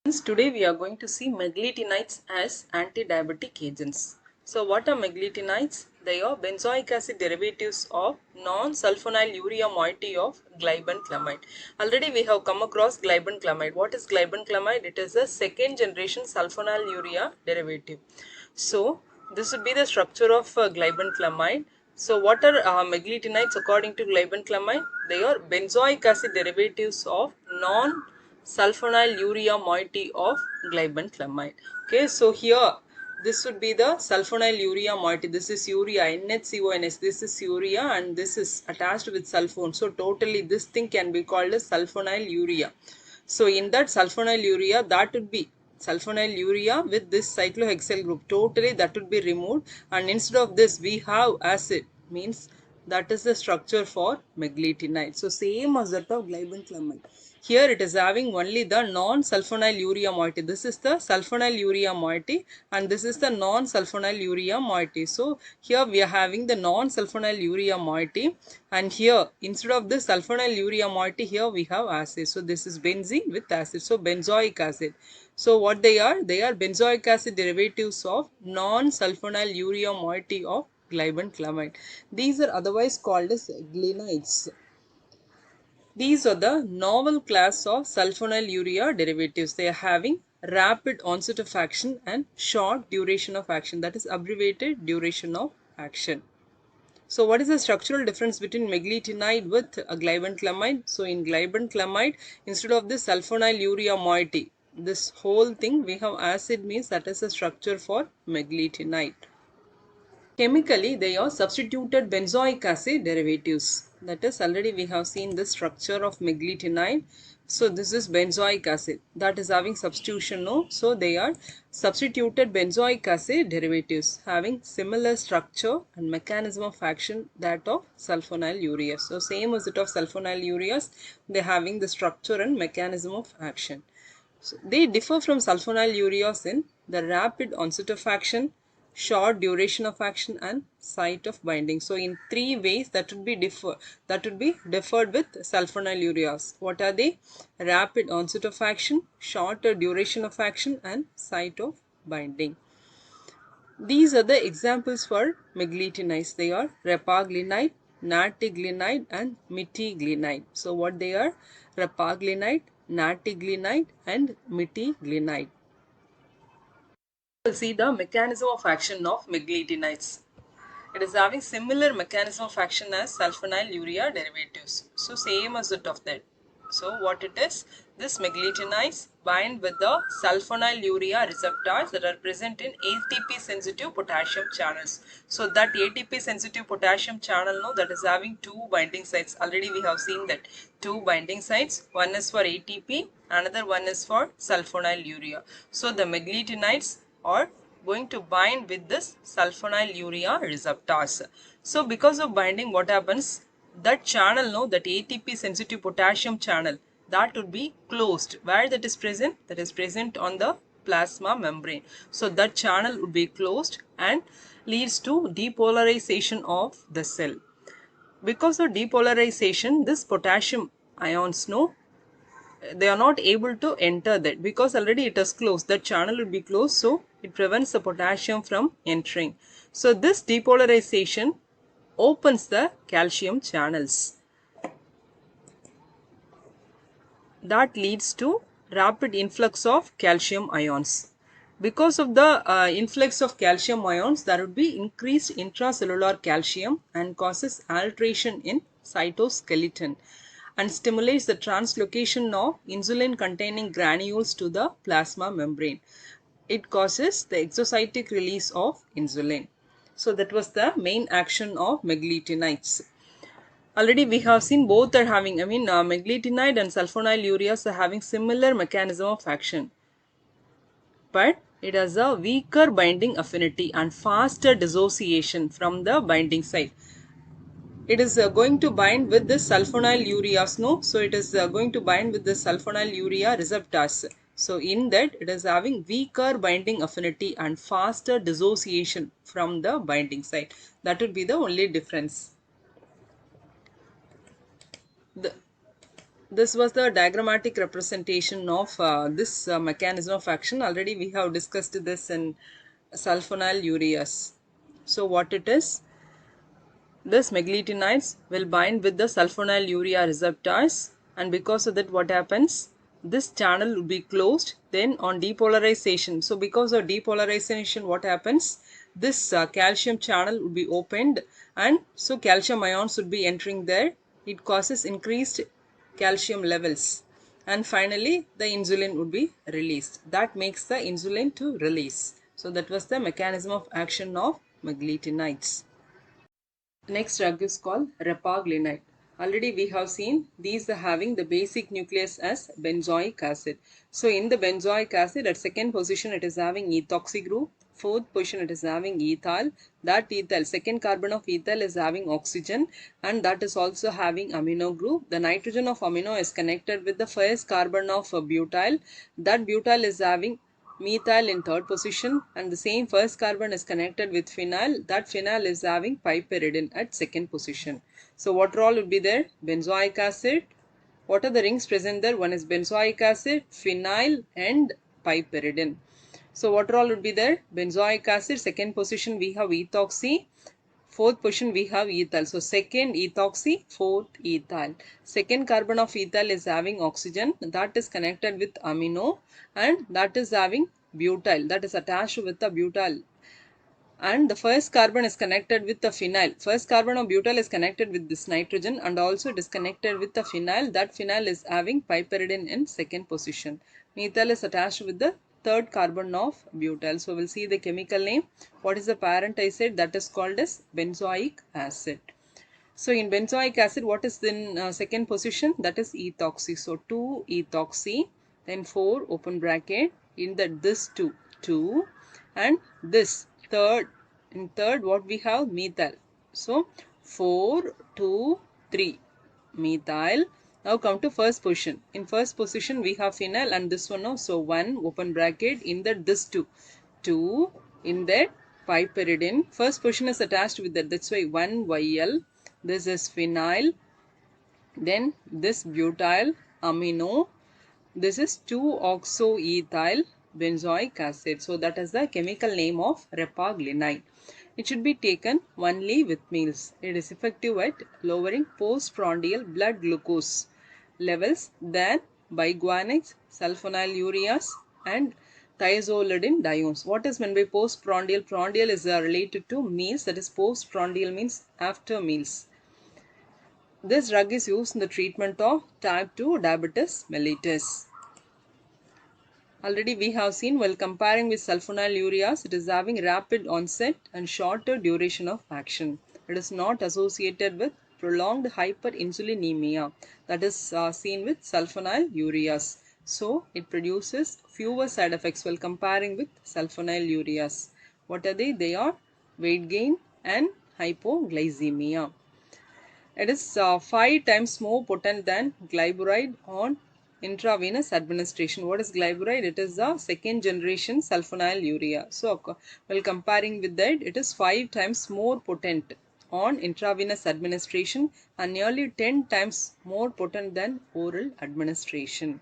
Today we are going to see meglitinides as anti-diabetic agents. So what are meglitinides? They are benzoic acid derivatives of non-sulfonylurea moiety of glibenclamide. Already we have come across glibenclamide. What is glibenclamide? It is a second generation sulfonylurea derivative. So this would be the structure of glibenclamide. So what are meglitinides according to glibenclamide? They are benzoic acid derivatives of non-sulfonylurea moiety of glibenclamide. Okay, so here this would be the sulfonylurea moiety. This is urea, NHCONS. This is urea and this is attached with sulfone. So totally this thing can be called as sulfonylurea. So in that sulfonylurea, that would be sulfonylurea with this cyclohexyl group. Totally that would be removed, and instead of this we have acid, means that is the structure for meglitinide. So same as that of glibenclamide. Here it is having only the non-sulfonylurea moiety. This is the sulfonylurea moiety and this is the non-sulfonylurea moiety. So here we are having the non-sulfonylurea moiety, and here instead of this sulfonylurea moiety, here we have acid. So this is benzene with acid. So benzoic acid. So what they are? They are benzoic acid derivatives of non-sulfonylurea moiety of glibenclamide. These are otherwise called as glinides. These are the novel class of sulfonylurea derivatives. They are having rapid onset of action and short duration of action, that is abbreviated duration of action. So what is the structural difference between meglitinide with glibenclamide? So in glibenclamide, instead of this sulfonylurea moiety, this whole thing we have acid, means that is the structure for meglitinide. Chemically, they are substituted benzoic acid derivatives. That is, already we have seen the structure of meglitinide. So this is benzoic acid that is having substitution, no? So they are substituted benzoic acid derivatives having similar structure and mechanism of action that of sulfonylureas. So same as it of sulfonylureas, they are having the structure and mechanism of action. So they differ from sulfonylureas in the rapid onset of action, short duration of action and site of binding. So in three ways that would be differed with sulfonylureas. What are they? Rapid onset of action, shorter duration of action and site of binding. These are the examples for meglitinides. They are repaglinide, natiglinide and mitiglinide. So what they are? Repaglinide, natiglinide and mitiglinide. We'll see the mechanism of action of meglitinides. It is having similar mechanism of action as sulfonylurea derivatives. So same as that of that. So what it is? This meglitinides bind with the sulfonylurea receptors that are present in ATP sensitive potassium channels. So that ATP sensitive potassium channel, no, that is having two binding sites. Already we have seen that two binding sites. One is for ATP, another one is for sulfonylurea. So the meglitinides are going to bind with this sulfonylurea receptors. So because of binding, what happens? That channel, no, that ATP sensitive potassium channel, that would be closed. Where that is present? That is present on the plasma membrane. So that channel would be closed and leads to depolarization of the cell. Because of depolarization, this potassium ions, no, they are not able to enter that because already it is closed. That channel will be closed, so it prevents the potassium from entering. So this depolarization opens the calcium channels. That leads to rapid influx of calcium ions. Because of the influx of calcium ions, there would be increased intracellular calcium and causes alteration in cytoskeleton and stimulates the translocation of insulin containing granules to the plasma membrane. It causes the exocytic release of insulin. So that was the main action of meglitinides. Already we have seen both are having, meglitinide and sulfonylureas are having similar mechanism of action. But it has a weaker binding affinity and faster dissociation from the binding site. It is going to bind with the sulfonylureas, no? So it is going to bind with the sulfonylurea receptors. So in that it is having weaker binding affinity and faster dissociation from the binding site. That would be the only difference. This was the diagrammatic representation of this mechanism of action. Already we have discussed this in sulfonyl ureas. So what it is? This meglitinides will bind with the sulfonyl urea receptors, and because of that what happens? This channel will be closed. Then on depolarization, so because of depolarization what happens? This calcium channel will be opened, and so calcium ions would be entering there. It causes increased calcium levels, and finally the insulin would be released. That makes the insulin to release. So that was the mechanism of action of meglitinides. Next drug is called repaglinide. Already we have seen these are having the basic nucleus as benzoic acid. So in the benzoic acid at second position it is having ethoxy group. Fourth position it is having ethyl. That ethyl, second carbon of ethyl is having oxygen, and that is also having amino group. The nitrogen of amino is connected with the first carbon of butyl. That butyl is having methyl in third position, and the same first carbon is connected with phenyl. That phenyl is having piperidine at second position. So what all would be there? Benzoic acid. What are the rings present there? One is benzoic acid, phenyl and piperidine. So what all would be there? Benzoic acid, second position we have ethoxy, fourth position we have ethyl. So second ethoxy, fourth ethyl. Second carbon of ethyl is having oxygen, that is connected with amino, and that is having butyl, that is attached with the butyl. And the first carbon is connected with the phenyl. First carbon of butyl is connected with this nitrogen, and also it is connected with the phenyl. That phenyl is having piperidine in second position. Methyl is attached with the third carbon of butyl. So we'll see the chemical name. What is the parent I said? That is called as benzoic acid. So in benzoic acid, what is in second position? That is ethoxy. So 2 ethoxy, then 4 open bracket, in that this 2, and this third, in third what we have? Methyl. So 4, 2, 3 methyl. Now come to first position. In first position we have phenyl, and this one now. So 1 open bracket, in that this 2, in that piperidine. First position is attached with that. That's why 1 YL. This is phenyl. Then this butyl amino. This is 2-oxoethyl benzoic acid. So that is the chemical name of repaglinide. It should be taken only with meals. It is effective at lowering postprandial blood glucose levels than biguanides, sulfonyl ureas, and thiazolidine diones. What is meant by postprandial? Prandial is related to meals, that is postprandial means after meals. This drug is used in the treatment of type 2 diabetes mellitus. Already we have seen while comparing with sulfonyl ureas, it is having rapid onset and shorter duration of action. It is not associated with prolonged hyperinsulinemia, that is seen with sulfonyl ureas. So it produces fewer side effects while comparing with sulfonyl ureas. What are they? They are weight gain and hypoglycemia. It is 5 times more potent than glyburide on intravenous administration. What is glyburide? It is the second generation sulfonyl urea. So while comparing with that, it is 5 times more potent on intravenous administration and nearly 10 times more potent than oral administration.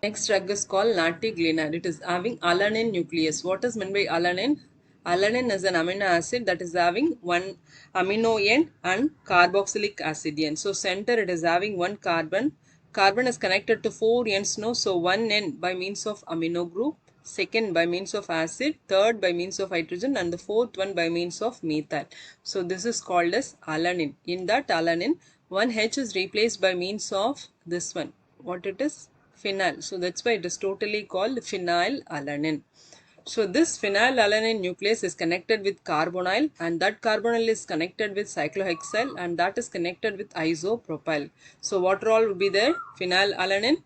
Next drug is called natiglinide. It is having alanine nucleus. What is meant by alanine? Alanine is an amino acid that is having one amino end and carboxylic acid end. So center it is having one carbon. Carbon is connected to 4 ends. No, so one end by means of amino group, second by means of acid, third by means of hydrogen, and the fourth one by means of methyl. So this is called as alanine. In that alanine, one H is replaced by means of this one. What it is? Phenyl. So that's why it is totally called phenylalanine. So this phenylalanine nucleus is connected with carbonyl, and that carbonyl is connected with cyclohexyl, and that is connected with isopropyl. So what all would be there? Phenylalanine.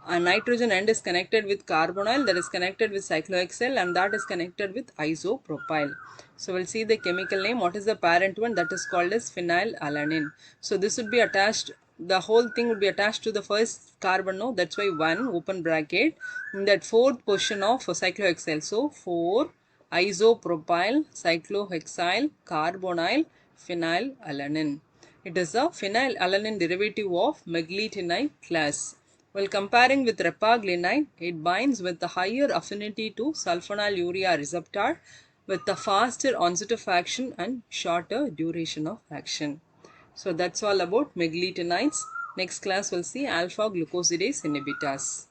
A nitrogen end is connected with carbonyl, that is connected with cyclohexyl, and that is connected with isopropyl. So we'll see the chemical name. What is the parent one? That is called as phenylalanine. So this would be attached, the whole thing would be attached to the first carbon. No, that's why 1 open bracket, in that fourth position of cyclohexyl. So 4 isopropyl cyclohexyl carbonyl phenylalanine. It is a phenylalanine derivative of megliteinide class. While comparing with repaglinide, it binds with a higher affinity to sulfonylurea receptor with a faster onset of action and shorter duration of action. So that's all about meglitinides. Next class we'll see alpha glucosidase inhibitors.